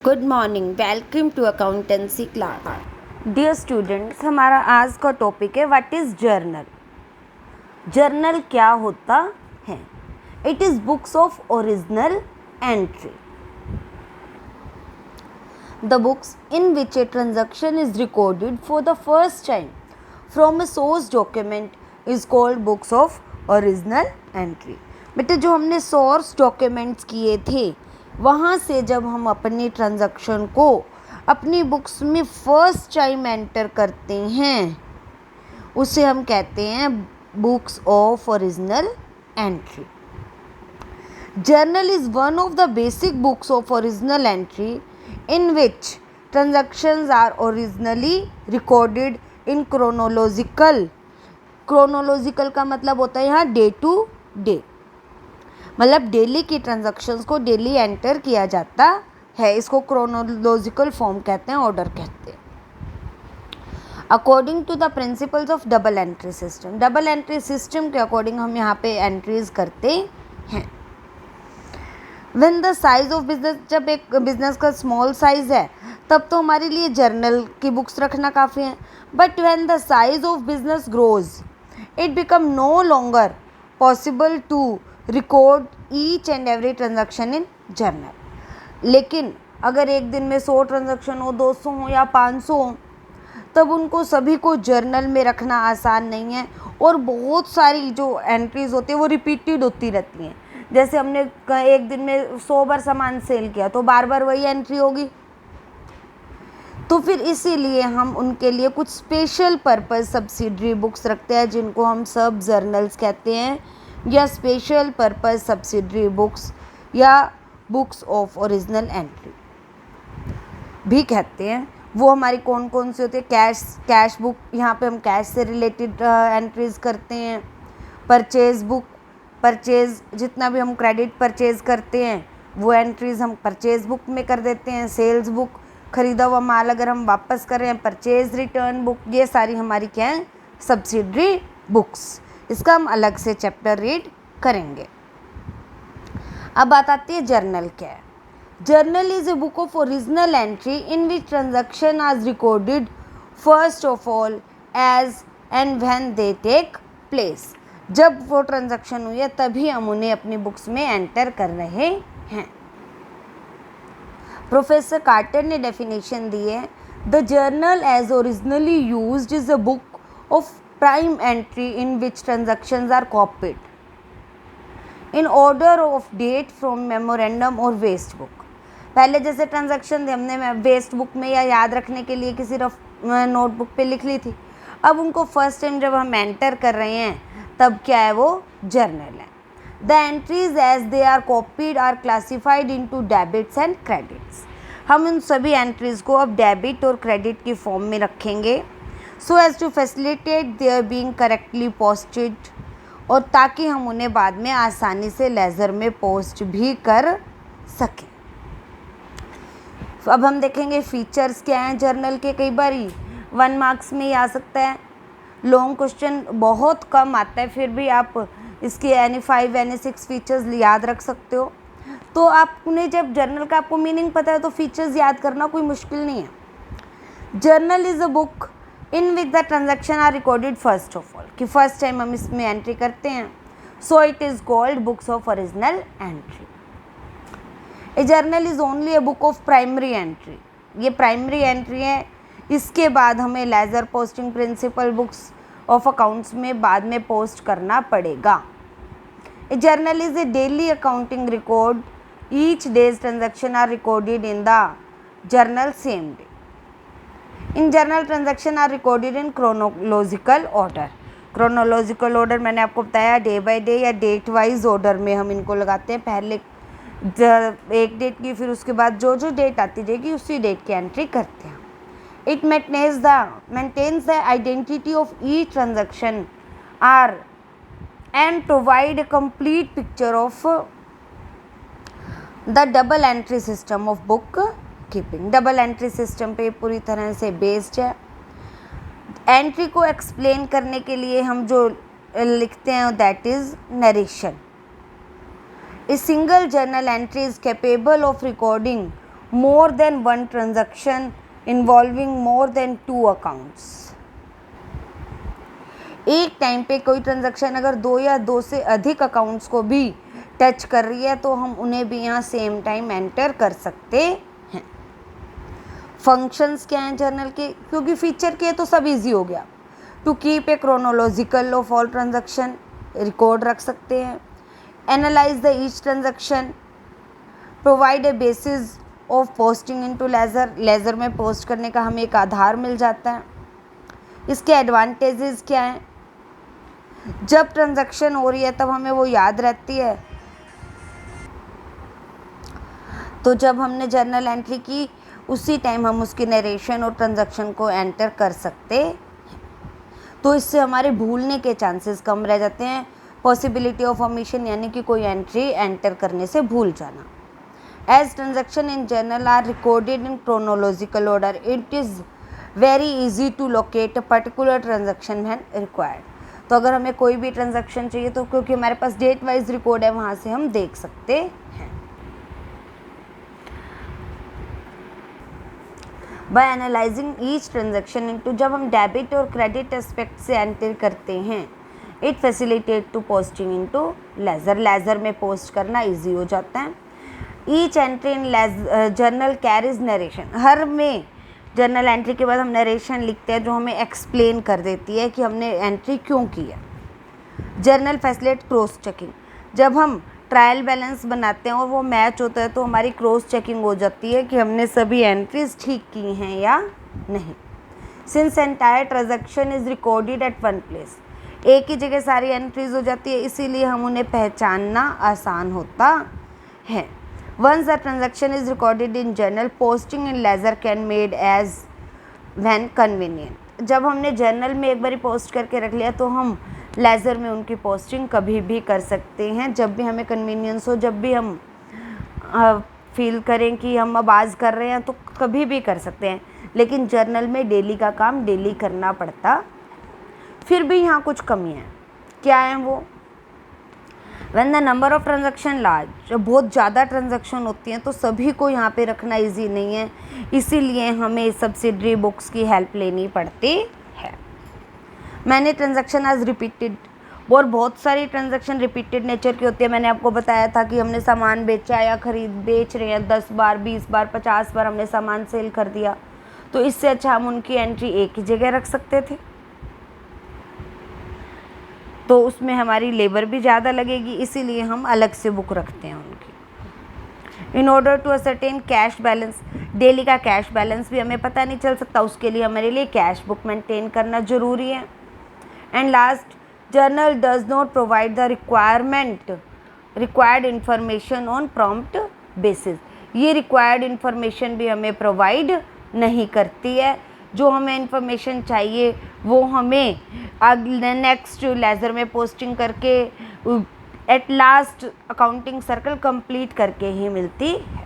Good morning, welcome to accountancy class. Dear students, हमारा आज का टॉपिक है व्हाट इज़ जर्नल। जर्नल क्या होता है? It is books of original entry, the books in which a transaction is recorded for the first time from a source document is called books of original entry. बेटे, जो हमने source documents किए थे वहाँ से जब हम अपनी ट्रांजैक्शन को अपनी बुक्स में फर्स्ट टाइम एंटर करते हैं उसे हम कहते हैं books of original entry. Journal is one of the basic books of original entry in which transactions are originally recorded in chronological का मतलब होता है यहाँ डे टू डे, मतलब डेली की ट्रांजैक्शंस को डेली एंटर किया जाता है। इसको क्रोनोलॉजिकल फॉर्म कहते हैं, ऑर्डर कहते हैं। According to the principles of double entry system, double entry system के अकॉर्डिंग हम यहाँ पे एंट्रीज करते हैं। When the size of business, जब एक बिजनेस का स्मॉल साइज है तब तो हमारे लिए जर्नल की बुक्स रखना काफ़ी है। But when the size of business grows, it become no longer possible to record each and every transaction in journal। लेकिन अगर एक दिन में 100 ट्रांजेक्शन हो, 200 हो या 500 हो, तब उनको सभी को जर्नल में रखना आसान नहीं है और बहुत सारी जो एंट्रीज होती है वो रिपीटेड होती रहती हैं। जैसे हमने एक दिन में 100 बार सामान सेल किया तो बार बार वही एंट्री होगी, तो फिर इसीलिए हम उनके लिए कुछ स्पेशल पर्पस सब्सिडरी बुक्स रखते हैं जिनको हम सब जर्नल्स कहते हैं या स्पेशल पर्पस सब्सिडरी बुक्स या बुक्स ऑफ ओरिजिनल एंट्री भी कहते हैं। वो हमारी कौन कौन सी होती है? कैश बुक, यहाँ पे हम कैश से रिलेटेड एंट्रीज करते हैं। परचेज बुक, परचेज जितना भी हम क्रेडिट परचेज करते हैं वो एंट्रीज हम परचेज बुक में कर देते हैं। सेल्स बुक, ख़रीदा हुआ माल अगर हम वापस कर रहे हैं, परचेज रिटर्न बुक, ये सारी हमारी क्या है? Subsidiary books. इसका हम अलग से चैप्टर रीड करेंगे। अब बात आती है जर्नल क्या है। Journal is a book of original entry in which transaction are recorded first of all as and when they take place. जब वो ट्रांजैक्शन हुई है तभी हम उन्हें अपनी बुक्स में एंटर कर रहे हैं। प्रोफेसर कार्टर ने डेफिनेशन दी है, the journal as originally used is a book of prime entry in which transactions are copied in order of date from memorandum और वेस्ट बुक। पहले जैसे ट्रांजैक्शन थे हमने वेस्ट बुक में या याद रखने के लिए किसी रफ नोटबुक पे लिख ली थी, अब उनको फर्स्ट टाइम जब हम एंटर कर रहे हैं तब क्या है? वो जर्नल है। The entries as they are copied are classified into debits and credits. हम उन सभी एंट्रीज को अब डेबिट और क्रेडिट की फॉर्म में रखेंगे so as to facilitate their being correctly posted, और ताकि हम उन्हें बाद में आसानी से लेज़र में पोस्ट भी कर सकें। अब हम देखेंगे फीचर्स क्या हैं जर्नल के। कई बार 1 मार्क्स में ही आ सकता है, लॉन्ग क्वेश्चन बहुत कम आता है, फिर भी आप इसके एनी 5 एनी 6 फीचर्स याद रख सकते हो। तो आपने जब जर्नल का आपको मीनिंग पता है तो फीचर्स याद करना कोई मुश्किल नहीं है। Journal is a book in which the transaction are recorded first of all, कि फर्स्ट टाइम हम इसमें एंट्री करते हैं, so it is called books of original entry. A journal is only a book of primary entry, ये primary entry है, इसके बाद हमें ledger posting principal books of accounts में बाद में पोस्ट करना पड़ेगा। A journal is a daily accounting record, each days transaction are recorded in the journal same day. In journal transaction are recorded in chronological order. Chronological order मैंने आपको बताया day by day या date wise order में हम इनको लगाते हैं। पहले एक डेट की, फिर उसके बाद जो जो डेट आती जाएगी उसी डेट की एंट्री करते हैं। It maintains the identity of each transaction and provide a complete picture of the double entry system of bookkeeping। Double entry system पे पूरी तरह से बेस्ड है। एंट्री को एक्सप्लेन करने के लिए हम जो लिखते हैं that is narration. A single journal entry is capable of recording more than one transaction involving more than 2 accounts। एक टाइम पे कोई ट्रांजैक्शन अगर 2 या 2 से अधिक अकाउंट्स को भी टच कर रही है तो हम उन्हें भी यहाँ सेम टाइम एंटर कर सकते हैं। फंक्शंस क्या हैं जर्नल के, क्योंकि फीचर के तो सब इजी हो गया। To keep a chronological of all transaction, record रख सकते हैं। Analyse the each transaction, provide a basis of posting into ledger, ledger में पोस्ट करने का हमें एक आधार मिल जाता है। इसके एडवांटेजेस क्या हैं, जब ट्रांजैक्शन हो रही है तब हमें वो याद रहती है, तो जब हमने जर्नल एंट्री की उसी टाइम हम उसकी नरेशन और ट्रांजैक्शन को एंटर कर सकते हैं, तो इससे हमारे भूलने के चांसेस कम रह जाते हैं। पॉसिबिलिटी ऑफ ओमिशन यानी कि कोई एंट्री एंटर करने से भूल जाना। As transaction in journal are recorded in chronological order, it is very easy to locate a particular transaction when required. तो अगर हमें कोई भी ट्रांजैक्शन चाहिए तो क्योंकि हमारे पास डेट वाइज रिकॉर्ड है वहाँ से हम देख सकते हैं। By analysing each transaction into, जब हम डेबिट और क्रेडिट एस्पेक्ट से एंटर करते हैं, it facilitate to posting into ledger, ledger में पोस्ट करना इजी हो जाता है। Each entry in journal carries narration, हर में जर्नल एंट्री के बाद हम नरेशन लिखते हैं जो हमें एक्सप्लेन कर देती है कि हमने एंट्री क्यों की है। जर्नल फैसिलिटेट क्रॉस चेकिंग, जब हम ट्रायल बैलेंस बनाते हैं और वो मैच होता है तो हमारी क्रॉस चेकिंग हो जाती है कि हमने सभी एंट्रीज ठीक की हैं या नहीं। Since entire transaction is recorded at one place, एक ही जगह सारी एंट्रीज हो जाती है, इसीलिए हम उन्हें पहचानना आसान होता है। Once the transaction is recorded in journal, posting in ledger can made as when convenient। जब हमने जर्नल में एक बारी पोस्ट करके रख लिया तो हम लेजर में उनकी पोस्टिंग कभी भी कर सकते हैं, जब भी हमें कन्वीनियंस हो, जब भी हम फील करें कि हम अब आज कर रहे हैं तो कभी भी कर सकते हैं। लेकिन जर्नल में डेली का काम डेली करना पड़ता। फिर भी यहाँ कुछ कमियाँ हैं, क्या हैं वो? When the number of transaction large, जब बहुत ज़्यादा ट्रांजैक्शन होती हैं तो सभी को यहाँ पे रखना इजी नहीं है, इसीलिए हमें सब्सिडरी बुक्स की हेल्प लेनी पड़ती है। मैंने ट्रांजैक्शन आज रिपीटेड, और बहुत सारी ट्रांजैक्शन रिपीटेड नेचर की होती है। मैंने आपको बताया था कि हमने सामान बेचा या बेच रहे हैं 10 बार, 20 बार, 50 बार हमने सामान सेल कर दिया, तो इससे अच्छा हम उनकी एंट्री एक ही जगह रख सकते थे, तो उसमें हमारी लेबर भी ज़्यादा लगेगी, इसीलिए हम अलग से बुक रखते हैं उनकी। In order to ascertain cash balance, daily का कैश बैलेंस भी हमें पता नहीं चल सकता, उसके लिए हमारे लिए कैश बुक मेंटेन करना ज़रूरी है। And last, journal does not provide the required information on prompt basis, ये रिक्वायर्ड इंफॉर्मेशन भी हमें प्रोवाइड नहीं करती है। जो हमें इंफॉर्मेशन चाहिए वो हमें नेक्स्ट लेजर में पोस्टिंग करके at last accounting circle complete करके ही मिलती है।